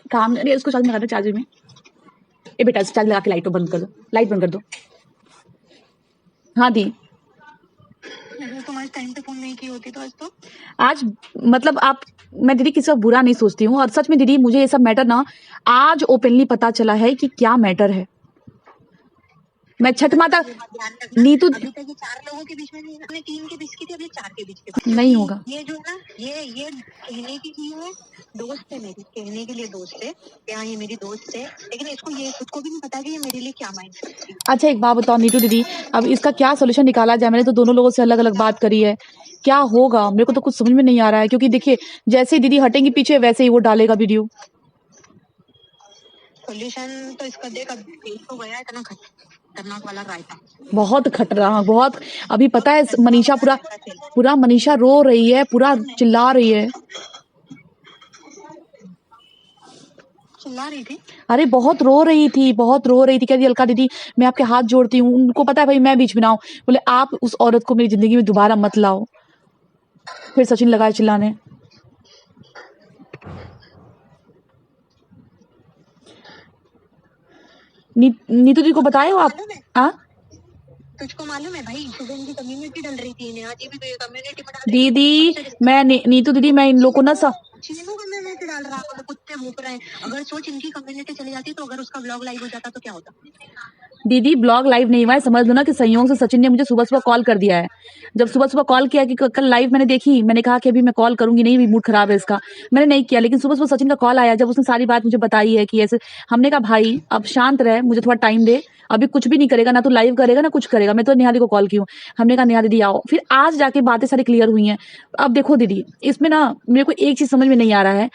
काम अरे उसको चार्ज में लगा दो, चार्जर में। ए बेटा चार्ज लगा के लाइट बंद कर दो, लाइट बंद कर दो। हाँ दी। तुम आज टाइम पे फोन नहीं की होती तो आज मतलब आप, मैं दीदी किसी का बुरा नहीं सोचती हूँ, और सच में दीदी मुझे ये सब मैटर ना आज ओपनली पता चला है कि क्या मैटर है। मैं छठ माता नीतू अभी तक ये 4 लोगों के बीच में नहीं, हमने 3 के बीच की थी, अभी 4 के बीच की नहीं होगा। ये जो है ना, ये कहने की चीज है, दोस्त है मेरी, कहने के लिए दोस्त है, हाँ ये मेरी दोस्त है, लेकिन इसको ये खुद को भी नहीं पता कि ये मेरे लिए क्या मायने रखती है। अच्छा एक बात बताओ नीतू दीदी, अब इसका क्या सोल्यूशन निकाला जाए? मैंने तो दोनों लोगों से अलग अलग बात करी है, क्या होगा मेरे को तो कुछ समझ में नहीं आ रहा है, क्योंकि देखिए जैसे दीदी हटेंगी पीछे वैसे ही वो डालेगा वीडियो। सोल्यूशन तो इसका देख, अब तो गया इतना खतरनाक वाला रायता, बहुत खतरनाक, बहुत। अभी पता है मनीषा पूरा मनीषा रो रही है, पूरा चिल्ला रही है। चिल्ला रही थी? अरे बहुत रो रही थी, बहुत रो रही थी, कह रही अलका दीदी मैं आपके हाथ जोड़ती हूँ। उनको पता है भाई मैं बीच में ना हूँ, बोले आप उस औरत को मेरी जिंदगी में दोबारा मत लाओ। फिर सचिन लगाए चिल्लाने। नीतू जी को बताए हो आप? हाँ तुझको मालूम है भाई, सुबह इनकी कम्युनिटी डल रही थी, नेहा जी भी कम्युनिटी में डाल दीदी मैं नीतू दीदी मैं इन लोग को ना चीनू कम्युनिटी डाल रहा है, कुत्ते भूख रहे हैं। अगर सोच इनकी कम्युनिटी चली जाती तो अगर उसका ब्लॉग लाइव हो जाता तो क्या होता? दीदी ब्लॉग लाइव नहीं हुआ है, समझ लो ना कि संयोग से सचिन ने मुझे सुबह सुबह कॉल कर दिया है। जब सुबह सुबह कॉल किया कि कल लाइव मैंने देखी, मैंने कहा कि अभी मैं कॉल करूंगी नहीं, भी मूड खराब है इसका, मैंने नहीं किया। लेकिन सुबह सुबह सचिन का कॉल आया, जब उसने सारी बात मुझे बताई है कि ऐसे, हमने कहा भाई अब शांत रहे, मुझे थोड़ा टाइम दे, अभी कुछ भी नहीं करेगा, ना तो लाइव करेगा ना कुछ करेगा। मैं तो नेहा दी को कॉल की हूँ, हमने कहा नेहा दीदी आओ, फिर आज जाके बातें सारी क्लियर हुई हैं। अब देखो दीदी इसमें ना मेरे को एक चीज समझ में नहीं आ रहा है,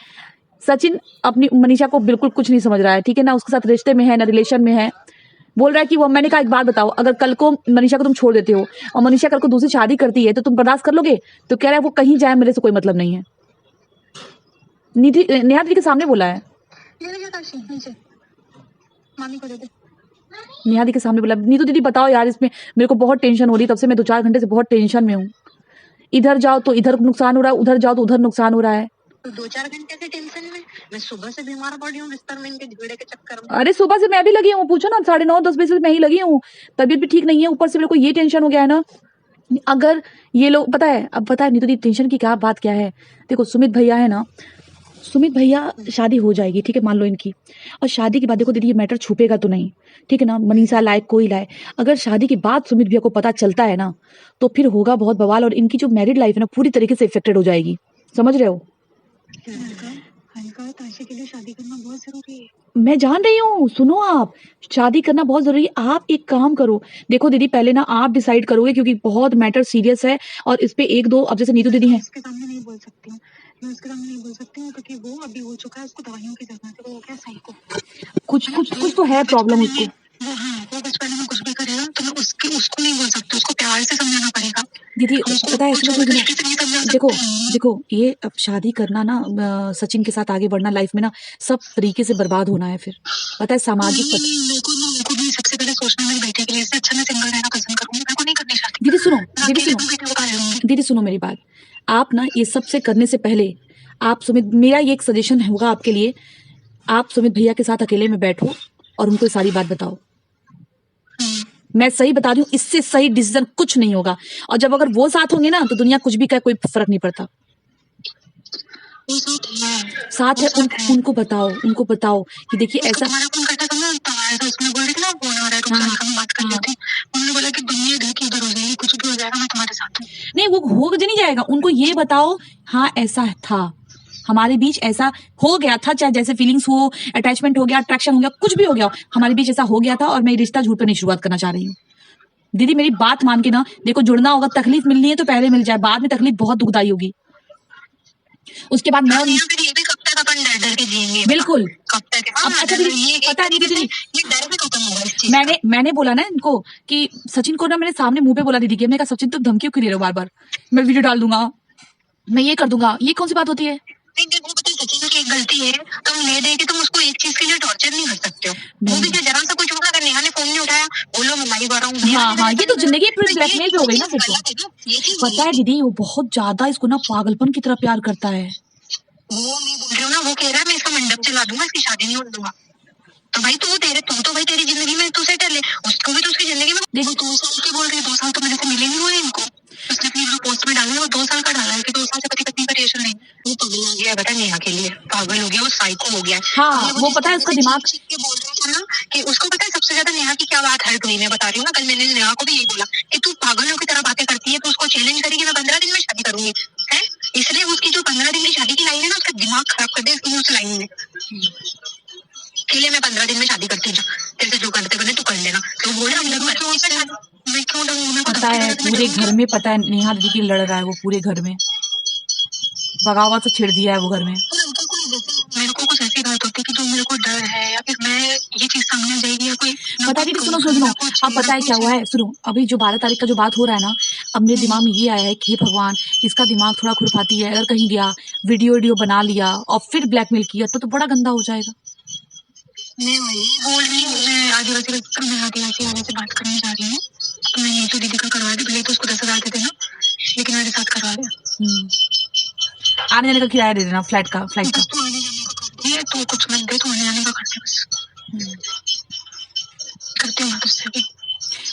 सचिन अपनी मनीषा को बिल्कुल कुछ नहीं समझ रहा है, ठीक है ना, उसके साथ रिश्ते में है ना रिलेशन में है, बोल रहा है कि वो, मैंने कहा एक बात बताओ, अगर कल को मनीषा को तुम छोड़ देते हो और मनीषा कल को दूसरी शादी करती है तो तुम बर्दाश्त कर लोगे? तो कह रहा है वो कहीं जाए मेरे से कोई मतलब नहीं है। निधि नेहा दीदी के सामने बोला है, मामी को दे दे। नेहा दीदी के सामने बोला। नीतू दीदी बताओ यार, इसमें मेरे को बहुत टेंशन हो रही है, तब से मैं 2-4 घंटे से बहुत टेंशन में हूँ। इधर जाओ तो इधर नुकसान हो रहा है, उधर जाओ तो उधर नुकसान हो रहा है। तो 2-4 घंटे से टेंशन में, मैं सुबह से बीमार पड़ रही हूँ बिस्तर में इनके झगड़े के चक्कर में। अरे सुबह से मैं भी लगी हूँ, पूछो ना, 9:30-10 बजे से मैं ही लगी हूँ, तबीयत भी ठीक नहीं है, ऊपर से मेरे को ये टेंशन हो गया है ना। अगर ये लोग, पता है अब पता है नीतू दीदी टेंशन की क्या बात क्या है, देखो सुमित भैया है ना, सुमित भैया शादी हो जाएगी, ठीक है, मान लो इनकी, और शादी के बाद देखो दीदी ये मैटर छुपेगा तो नहीं, ठीक है ना, मनीषा लाए कोई लाए, अगर शादी के बाद सुमित भैया को पता चलता है ना तो फिर होगा बहुत बवाल, और इनकी जो मैरिड लाइफ है ना पूरी तरीके से इफेक्टेड हो जाएगी, समझ रहे हो? ताशे के लिए शादी करना बहुत जरूरी है। मैं जान रही हूँ, सुनो आप, शादी करना बहुत जरूरी है। आप एक काम करो, देखो दीदी पहले ना आप डिसाइड करोगे, क्योंकि बहुत मैटर सीरियस है, और इस पे 1-2 अब जैसे नीतू दीदी है, उसके सामने नहीं बोल सकती हूँ, मैं उसके सामने नहीं बोल सकती हूँ, क्योंकि वो अभी हो चुका है, उसको दवाइयों की जरूरत है, वो हो गया साइको। कुछ तो है प्रॉब्लम उसको। वो बचपन में कुछ भी करेगा तो मैं उसको नहीं बोल सकती, उसको प्यार से समझाना पड़ेगा। दीदी पता है, देखो ये अब शादी करना ना, सचिन के साथ आगे बढ़ना लाइफ में ना, सब तरीके से बर्बाद होना है फिर, पता है सामाजिक मेरे को भी सबसे पहले सोचना मेरे बेटे के लिए, इससे अच्छा मैं सिंगल रहना पसंद करूंगी, मेरे को नहीं करनी शादी। दीदी सुनो मेरी बात, आप ना ये सब से करने से पहले आप सुमित, मेरा ये एक सजेशन होगा आपके लिए, आप सुमित भैया के साथ अकेले में बैठो और उनको सारी बात बताओ। मैं सही बता रही हूँ, इससे सही डिसीजन कुछ नहीं होगा, और जब अगर वो साथ होंगे ना तो दुनिया कुछ भी कहे, कोई फर्क नहीं पड़ता। साथ है उनको बताओ कि देखिए ऐसा, नहीं वो हो नहीं जाएगा, उनको ये बताओ हाँ ऐसा था हमारे बीच, ऐसा हो गया था, चाहे जैसे फीलिंग्स हो, अटैचमेंट हो गया, अट्रैक्शन हो गया, कुछ भी हो गया, हमारे बीच ऐसा हो गया था, और मैं रिश्ता झूठ पे नहीं शुरुआत करना चाह रही हूँ। दीदी मेरी बात मान के ना, देखो जुड़ना होगा, तकलीफ मिलनी है तो पहले मिल जाए, बाद में तकलीफ बहुत दुखदाई होगी। उसके बाद मैं बिल्कुल अब अच्छा दीदी पता है दीदी, मैंने बोला ना इनको कि सचिन को ना, मैंने सामने मुंह पे बोला दीदी के, मैंने कहा सचिन तुम धमकी क्यों दे रहे हो बार बार, मैं वीडियो डाल दूंगा, मैं ये कर दूंगा, ये कौन सी बात होती है? सचिन की एक गलती है, तुम ले दे के तुम उसको एक चीज के लिए टॉर्चर नहीं कर सकते हो। वो भी जरा सा कुछ होगा, अगर नेहा ने फोन नहीं उठाया, बोलो मैं लाइव आ रहा हूँ, हाँ ये तो जिंदगी पूरी ब्लैकमेल पे हो गई ना फिर तो। पता है दीदी वो बहुत ज्यादा इसको ना पागलपन की तरह प्यार करता है, वो मैं बोल रही हूँ ना, वो कह रहा है मैं इसका मंडप जला दूंगा, इसकी शादी नहीं होने दूंगा। तो भाई तू तो भाई तेरी जिंदगी में तू सेटल है, उसको भी तो उसकी जिंदगी में। देखो 2 साल की बोल रही है, 2 साल तो मेरे से मिले नहीं हुए इनको। उसने अपनी जो पोस्ट में डाला है वो 2 साल का डाला है कि 2 साल से पति पत्नी का रिलेशन नहीं। वो पागल हो गया है, बता नेहा के लिए पागल हो गया, वो साइको हो गया है। हाँ, वो जिस पता है तरह उसका से दिमाग। चीख के बोल रहा था ना कि उसको पता है सबसे ज्यादा नेहा की क्या बात हर्ट हुई, मैं बता रही हूँ ना, कल मैंने नेहा को भी यही बोला कि तू पागलों की तरह बातें करती है, तो उसको चैलेंज करेगी मैं 15 दिन में शादी करूंगी है। इसलिए उसकी जो 15 दिन की शादी की लाइन है ना, उसका दिमाग खराब कर दे इसकी उस लाइन में के लिए मैं 15 दिन में शादी करती हूँ, तेरे से जो करते बने तू कर लेना। तो बोल रहा मैं क्यों डरूं, मैं पता है पूरे घर में, पता है नेहा दीदी की लड़ रहा है वो पूरे घर में, बगावत से छेड़ दिया है वो घर में। मेरे को कुछ ऐसी बात होती है कि जो मेरे को डर है या फिर मैं ये चीज सामने आ जाएगी या कोई पता है दीदी, सुनो सुनो सुनो, अब पता है क्या हुआ है, सुनो अभी जो 12 तारीख का जो बात हो रहा है ना, अब मेरे दिमाग में ये आया है कि हे भगवान, इसका दिमाग थोड़ा खुरपाती है, अगर कहीं गया वीडियो बना लिया और फिर ब्लैकमेल किया तो बड़ा गंदा हो जाएगा। मैं वही बोल रही हूँ, मैं आदिवासी वाले से बात करने जा रही हूँ, तो मैं नीतू दीदी का करवा दी, भले तो उसको 10,000 दे देना, लेकिन मेरे साथ करवा दे। आने जाने का किराया दे देना, फ्लाइट का बस तू आने जाने का कर दे, तू कुछ मत दे, तू आने जाने का कर दे बस। करती हूँ मैं तुझसे भी।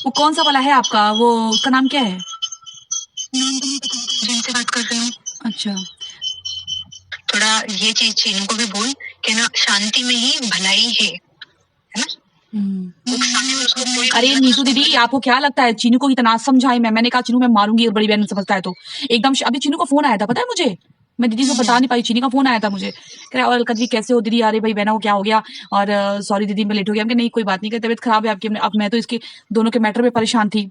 वो कौन सा वाला है आपका, वो उसका नाम क्या है? नाम तो नहीं पता, मैं जिनसे बात कर रही हूँ। अच्छा, थोड़ा ये चीज चीनू को भी बोल कि ना शांति में ही भलाई है ना। उकसाने में उसको कोई अरे नीतू दीदी, आपको क्या लगता है चीनू को इतना समझाई मैंने कहा चीनू मैं मारूंगी, और बड़ी बहन समझता है तो एकदम अभी चीनू का फोन आया था, पता है मुझे, मैं दीदी को बता नहीं पाई, चीनी का फोन आया था मुझे, कह रहा और अलका दीदी कैसे हो दीदी, अरे भाई बहना को क्या हो गया, और सॉरी दीदी मैं लेट हो गया, मैं नहीं कोई बात नहीं, तबीयत खराब है आपकी, अब मैं तो इसके दोनों के मैटर में परेशान थी,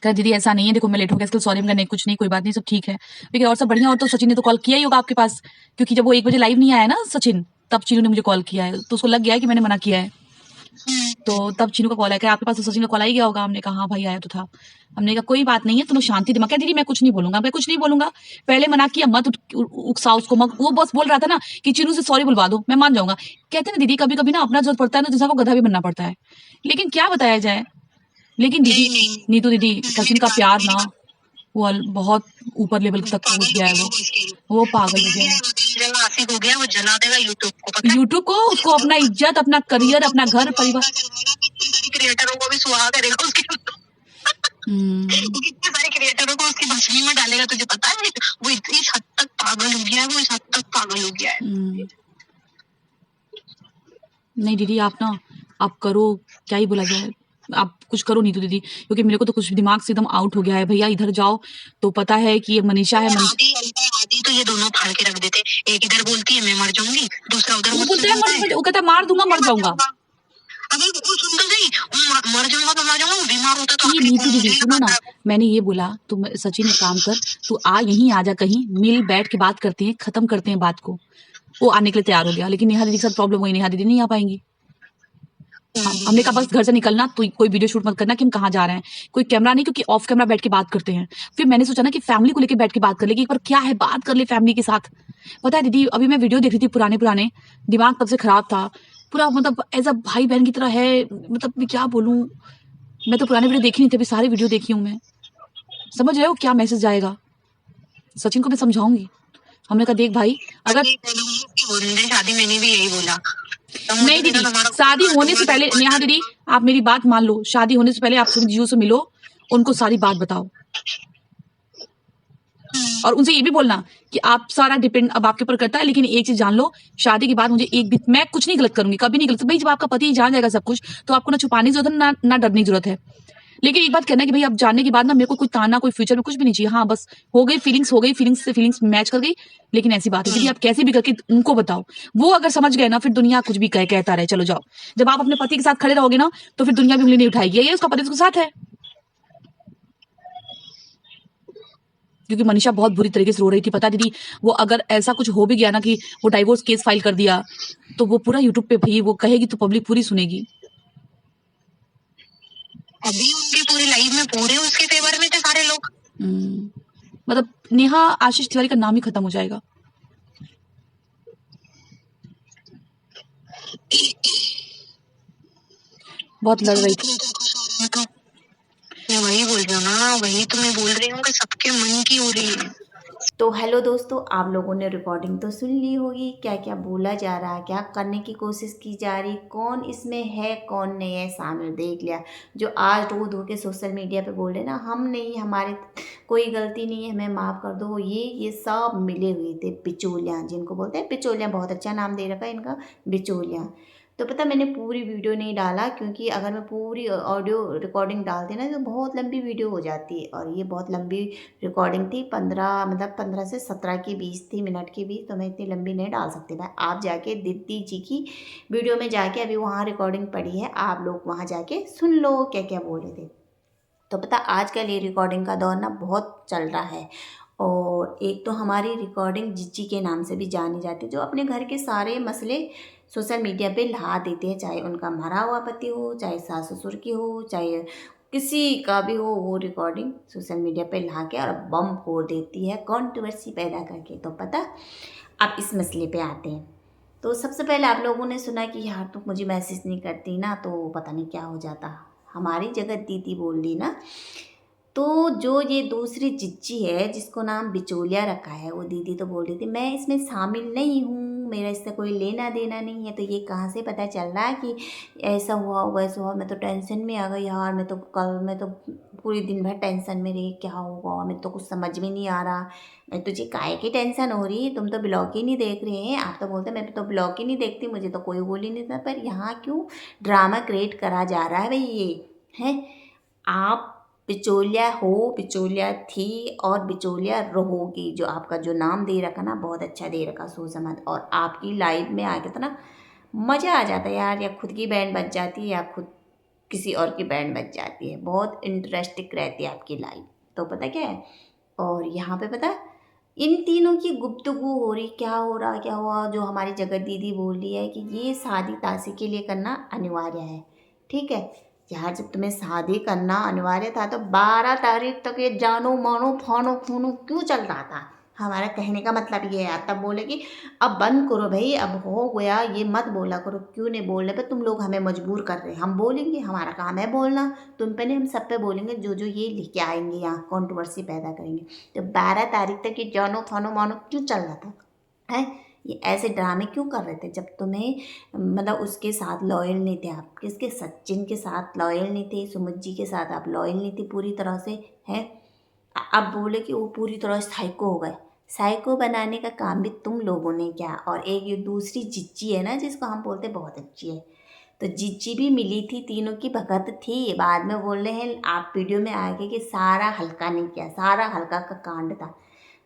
कह दीदी ऐसा नहीं है, देखो मैं लेट हो गया इसके, सॉरी मैं नहीं, कुछ नहीं कोई बात नहीं, सब ठीक है, लेकिन और सब बढ़िया, और तो सचिन ने तो कॉल किया ही होगा आपके पास, क्योंकि जब वो 1 बजे लाइव नहीं आया ना सचिन, तब चीनू ने मुझे कॉल किया है, तो उसको लग गया है कि मैंने मना किया है, तो तब चीनू का कॉल आया, आपके पास तो सचिन का कॉल आ ही गया होगा, हमने कहा हाँ भाई आया तो था, हमने कहा कोई बात नहीं है, तुम शांति दिमाग, क्या दीदी मैं कुछ नहीं बोलूंगा, मैं कुछ नहीं बोलूंगा, पहले मना किया मत उकसाओ उसको, वो बस बोल रहा था ना कि चीनू से सॉरी बुलवा दो, मैं मान जाऊंगा, कहते हैं ना दीदी कभी कभी ना अपना जरूरत पड़ता है ना, दूसरा को गधा भी बनना पड़ता है, लेकिन क्या बताया जाए, लेकिन दीदी नीतू दीदी सचिन का प्यार ना वो बहुत ऊपर लेवल तक पहुंच गया है, वो पागल हो गया है, आशिक हो गया, वो जला देगा यूट्यूब को, पता है? यूट्यूब को, उसको अपना इज्जत, अपना करियर, अपना घर परिवार, क्रिएटरों को भी सुहा करेगा उसके कितने सारे क्रिएटरों को उसकी भस्मी में डालेगा, तुझे पता है? वो इस हद तक पागल हो गया है, वो इस हद तक पागल हो गया है। नहीं दीदी आप ना, आप करो, क्या ही बोला जाए, आप कुछ करो नीतू दीदी, क्योंकि मेरे को तो कुछ दिमाग से एकदम आउट हो गया है, भैया इधर जाओ तो पता है कि ये मनीषा है, आदि तो ये दोनों फाड़ के रख देते, एक इधर बोलती है मैं मर जाऊंगी, दूसरा उधर वो बोलता है वो कहता है मार दूंगा मर जाऊंगा, अगर वो सुन तो गई, मर जाऊंगा तो मर जाऊंगा, वो बीमार होता तो ये नीतू दीदी सुनो ना, मैंने ये बोला तुम सचिन एक काम कर, तू यहीं आ जा, कहीं मिल बैठ के बात करते हैं, खत्म करते हैं बात को, वो आने के लिए तैयार हो गया, लेकिन नेहा दीदी के साथ प्रॉब्लम हुई, नेहा दीदी नहीं आ पाएंगी, हमने कहा बस घर से निकलना तो कोई वीडियो शूट मत करना कि हम कहाँ जा रहे हैं, कोई कैमरा नहीं, क्योंकि ऑफ कैमरा बैठ के बात करते हैं, फिर मैंने सोचा ना कि फैमिली को लेके बैठ के बात कर ले, कि एक बार क्या है बात कर ले फैमिली के साथ, पता है दीदी अभी मैं वीडियो देख रही थी पुराने, दिमाग तब से खराब था पूरा, मतलब एज अ भाई बहन की तरह है, मतलब मैं क्या बोलूं, मैं तो पुराने वीडियो देखी नहीं थी, अभी सारी वीडियो देखी हूँ मैं, समझ रहे हो क्या मैसेज जाएगा, सचिन को मैं समझाऊंगी, हमने कहा देख भाई अगर शादी मैंने भी यही बोला, नहीं दीदी शादी होने से पहले, नेहा दीदी आप मेरी बात मान लो, शादी होने से पहले आप सुमित जियो से मिलो, उनको सारी बात बताओ, और उनसे ये भी बोलना कि आप सारा डिपेंड अब आपके ऊपर करता है, लेकिन एक चीज जान लो, शादी के बाद मुझे एक भी, मैं कुछ नहीं गलत करूंगी, कभी नहीं गलत, भाई जब आपका पति जान जाएगा सब कुछ, तो आपको ना छुपाने की जरूरत है ना डरने की जरूरत है, लेकिन एक बात कहना है कि भाई अब जानने के बाद ना मेरे को कोई ताना, कोई फ्यूचर में कुछ भी नहीं चाहिए, हाँ बस हो गई फीलिंग्स से फीलिंग्स मैच कर गई, लेकिन ऐसी बात है दीदी आप कैसे भी करके उनको बताओ, वो अगर समझ गए ना फिर दुनिया कुछ भी कहता रहे, चलो जाओ, जब आप अपने पति के साथ खड़े रहोगे ना तो फिर दुनिया भी उंगली नहीं उठाएगी, ये उसका पति उसके साथ है, क्योंकि मनीषा बहुत बुरी तरीके से रो रही थी, पता दीदी वो अगर ऐसा कुछ हो भी गया ना कि वो डाइवोर्स केस फाइल कर दिया, तो वो पूरा यूट्यूब पे भाई वो कहेगी तो पब्लिक पूरी सुनेगी, अभी उनकी पूरी लाइफ में पूरे उसके फेवर में थे सारे लोग, मतलब नेहा आशीष तिवारी का नाम ही खत्म हो जाएगा, बहुत लड़ रही थी, मैं वही बोल रही हूँ ना, वही तो मैं बोल रही हूँ कि सबके मन की हो रही है। तो हेलो दोस्तों, आप लोगों ने रिकॉर्डिंग तो सुन ली होगी। क्या क्या बोला जा रहा है, क्या करने की कोशिश की जा रही, कौन इसमें है कौन नहीं है, सामने देख लिया। जो आज रो धो के सोशल मीडिया पे बोल रहे ना, हम नहीं, हमारे कोई गलती नहीं है, हमें माफ़ कर दो, ये सब मिले हुए थे बिचौलियाँ, जिनको बोलते हैं बिचौलियाँ। बहुत अच्छा नाम दे रखा है इनका, बिचौलियाँ। तो पता, मैंने पूरी वीडियो नहीं डाला क्योंकि अगर मैं पूरी ऑडियो रिकॉर्डिंग डालती ना तो बहुत लंबी वीडियो हो जाती है, और ये बहुत लंबी रिकॉर्डिंग थी। 15 मतलब 15 से 17 के बीच थी, मिनट के बीच, तो मैं इतनी लंबी नहीं डाल सकती। भाई आप जाके दीदी जी की वीडियो में जाके अभी वहाँ रिकॉर्डिंग पड़ी है, आप लोग वहाँ जाके सुन लो क्या क्या बोले थे। तो पता, आजकल ये रिकॉर्डिंग का दौर ना बहुत चल रहा है। और एक तो हमारी रिकॉर्डिंग जिज्जी के नाम से भी जानी जाती है, जो अपने घर के सारे मसले सोशल मीडिया पे ला देते हैं, चाहे उनका मरा हुआ पति हो, चाहे सास ससुर की हो, चाहे किसी का भी हो, वो रिकॉर्डिंग सोशल मीडिया पे ला के और बम फोड़ देती है, कंट्रोवर्सी पैदा करके। तो पता, अब इस मसले पे आते हैं। तो सबसे पहले आप लोगों ने सुना कि यार तुम मुझे मैसेज नहीं करती ना, तो पता नहीं क्या हो जाता। हमारी जगह दीदी बोल दी ना, तो जो ये दूसरी जिज्जी है जिसको नाम बिचौलिया रखा है, वो दीदी तो बोल रही थी मैं इसमें शामिल नहीं हूँ, मेरा इससे कोई लेना देना नहीं है। तो ये कहाँ से पता चल रहा है कि ऐसा हुआ वैसा हुआ। मैं तो टेंशन में आ गई यार, मैं तो पूरी दिन भर टेंशन में रही, क्या होगा मैं तो कुछ समझ में नहीं आ रहा। मैं तुझे काहे की टेंशन हो रही, तुम तो ब्लॉग ही नहीं देख रहे हैं। आप तो बोलते मैं तो ब्लॉग ही नहीं देखती, मुझे तो कोई बोल ही नहीं था। पर यहाँ क्यों ड्रामा क्रिएट करा जा रहा है भाई, ये है। आप बिचौलिया हो, बिचौलिया थी और बिचौलिया रहोगी। जो आपका जो नाम दे रखा ना, बहुत अच्छा दे रखा, सोच समझ। और आपकी लाइफ में आके तो ना मज़ा आ जाता है यार, या खुद की बैंड बज जाती है या खुद किसी और की बैंड बज जाती है। बहुत इंटरेस्टिंग रहती है आपकी लाइफ। तो पता क्या है, और यहाँ पे पता, इन तीनों की गुफ्तगू हो रही, क्या हो रहा क्या हुआ। जो हमारी जगत दीदी बोल रही है कि ये शादी तासी के लिए करना अनिवार्य है। ठीक है यार, जब तुम्हें शादी करना अनिवार्य था तो 12 तारीख तक ये जानो मानो फानो खूनो क्यों चल रहा था। हमारा कहने का मतलब ये है। तब बोले कि अब बंद करो भाई, अब हो गया, ये मत बोला करो। क्यों नहीं बोलने पे, तुम लोग हमें मजबूर कर रहे हैं। हम बोलेंगे, हमारा काम है बोलना। तुम पे नहीं, हम सब पे बोलेंगे, जो जो ये लेके आएंगे यहाँ कंट्रोवर्सी पैदा करेंगे। तो 12 तारीख तक ये जानो फानो मानो क्यों चल रहा था, है। ये ऐसे ड्रामे क्यों कर रहे थे जब तुम्हें मतलब उसके साथ लॉयल नहीं थे आप, किसके, सचिन के साथ लॉयल नहीं थे, सुमित जी के साथ आप लॉयल नहीं थे पूरी तरह से, है। अब बोले कि वो पूरी तरह साइको हो गए। साइको बनाने का काम भी तुम लोगों ने किया। और एक ये दूसरी जिज्जी है ना, जिसको हम बोलते बहुत अच्छी है, तो जिज्जी भी मिली थी, तीनों की भगत थी। बाद में बोल रहे हैं आप वीडियो में आगे कि सारा हल्का नहीं किया, सारा हल्का का कांड था।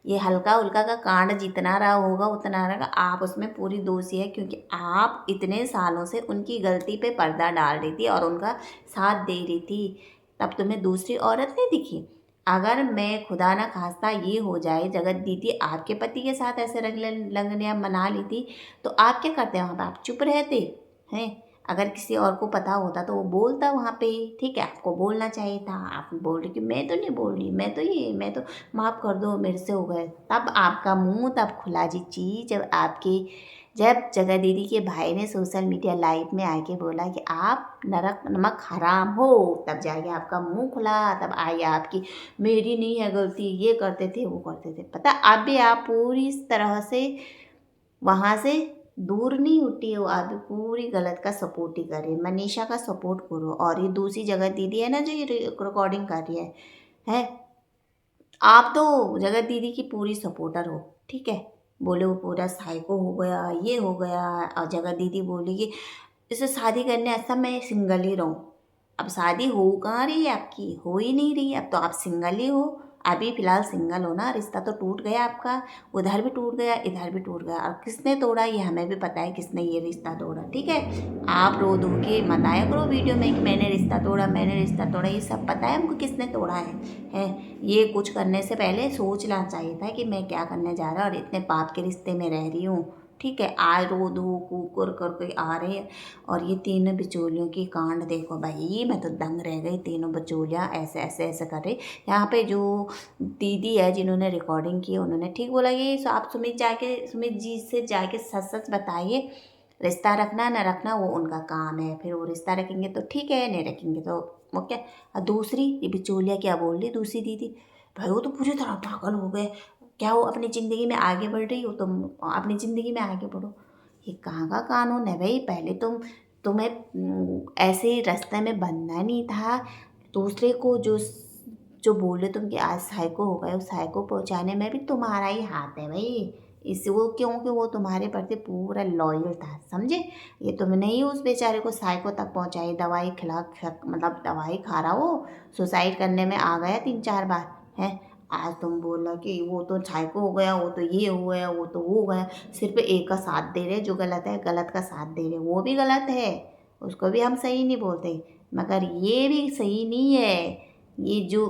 ये हल्का उल्का का कांड जितना रहा होगा उतना रहा, आप उसमें पूरी दोषी है, क्योंकि आप इतने सालों से उनकी गलती पे पर्दा डाल रही थी और उनका साथ दे रही थी। तब तुम्हें दूसरी औरत नहीं दिखी। अगर मैं खुदा ना खास्ता ये हो जाए, जगत दीदी आपके पति के साथ ऐसे रंगलियाँ मना ली थी, तो आप क्या करते वहाँ पर, आप चुप रहते हैं। अगर किसी और को पता होता तो वो बोलता वहाँ पे, ठीक है, आपको बोलना चाहिए था। आप बोल रही कि मैं तो नहीं बोल रही, मैं तो माफ़ कर दो, मेरे से हो गए। तब आपका मुंह तब खुला जी, जब जगह दीदी के भाई ने सोशल मीडिया लाइव में आके बोला कि आप नरक नमक हराम हो, तब जाके आपका मुंह खुला। तब आई आपकी मेरी नहीं है गलती, ये करते थे वो करते थे। पता, अब भी आप पूरी तरह से वहाँ से दूर नहीं उठी हो, आप पूरी गलत का सपोर्ट ही कर रही है। मनीषा का सपोर्ट करो। और ये दूसरी जगह दीदी है ना, जो ये रिकॉर्डिंग कर रही है, आप तो जगत दीदी की पूरी सपोर्टर हो, ठीक है। बोले वो पूरा साइको हो गया, ये हो गया। और जगत दीदी बोली कि इसे शादी करने अच्छा मैं सिंगल ही रहूँ। अब शादी हो कहाँ रही है आपकी, हो ही नहीं रही। अब तो आप सिंगल ही हो, अभी फ़िलहाल सिंगल हो ना। रिश्ता तो टूट गया आपका, उधर भी टूट गया, इधर भी टूट गया। और किसने तोड़ा ये हमें भी पता है, किसने ये रिश्ता तोड़ा, ठीक है। आप रो धो के मत आया करो वीडियो में कि मैंने रिश्ता तोड़ा, मैंने रिश्ता तोड़ा। ये सब पता है हमको किसने तोड़ा है। ये कुछ करने से पहले सोचना चाहिए था कि मैं क्या करने जा रहा हूँ और इतने पाप के रिश्ते में रह रही हूँ, ठीक है। आज रो धो कुकर करके आ रहे हैं। और ये तीनों बिचौलियों की कांड देखो भाई, मैं तो दंग रह गई। तीनों बिचौलियाँ ऐसे ऐसे ऐसे कर रही। यहाँ पे जो दीदी है जिन्होंने रिकॉर्डिंग की, उन्होंने ठीक बोला कि आप सुमित जी से जाके सच सच बताइए, रिश्ता रखना ना रखना वो उनका काम है। फिर वो रिश्ता रखेंगे तो ठीक है, नहीं रखेंगे तो वो क्या। दूसरी ये बिचौलिया क्या बोल रही, दूसरी दीदी, भाई वो तो पूरी तरह पागल हो गए। क्या हो, अपनी ज़िंदगी में आगे बढ़ रही हो, तुम अपनी ज़िंदगी में आगे बढ़ो। ये कहाँ का कानून है भाई? पहले तुम्हें ऐसे रास्ते में बनना नहीं था। दूसरे को जो बोले तुम कि आज साइको हो गए, उस साइको पहुँचाने में भी तुम्हारा ही हाथ है भाई। इस वो क्योंकि वो तुम्हारे प्रति पूरा लॉयल था, समझे? ये तुमने ही उस बेचारे को साइको तक पहुँचाई। दवाई मतलब दवाई खा रहा हो, सुसाइड करने में आ गया 3-4 बार, हैं? आज तुम बोला कि वो तो साइको हो गया, वो तो ये हो गया, वो तो वो हो गया। सिर्फ एक का साथ दे रहे, जो गलत है गलत का साथ दे रहे, वो भी गलत है, उसको भी हम सही नहीं बोलते। मगर ये भी सही नहीं है, ये जो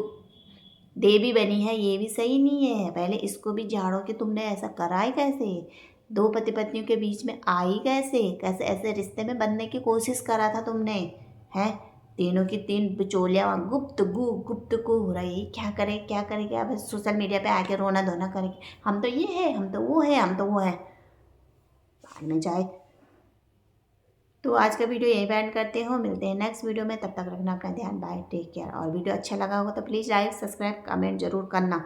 देवी बनी है ये भी सही नहीं है। पहले इसको भी झाड़ो कि तुमने ऐसा करा ही कैसे, दो पति पत्नियों के बीच में आई कैसे, कैसे ऐसे रिश्ते में बनने की कोशिश करा था तुमने, हैं? तीनों की तीन बिचौलियाँ वहाँ गुप्तगू हो रही। क्या करे क्या करे, क्या बस सोशल मीडिया पे आके रोना धोना करे, हम तो ये है, हम तो वो है, हम तो वो है। बाद में जाए। तो आज का वीडियो यहीं पे एंड करते हो, मिलते हैं नेक्स्ट वीडियो में। तब तक रखना अपना ध्यान, बाय, टेक केयर। और वीडियो अच्छा लगा होगा तो प्लीज़ लाइक सब्सक्राइब कमेंट जरूर करना।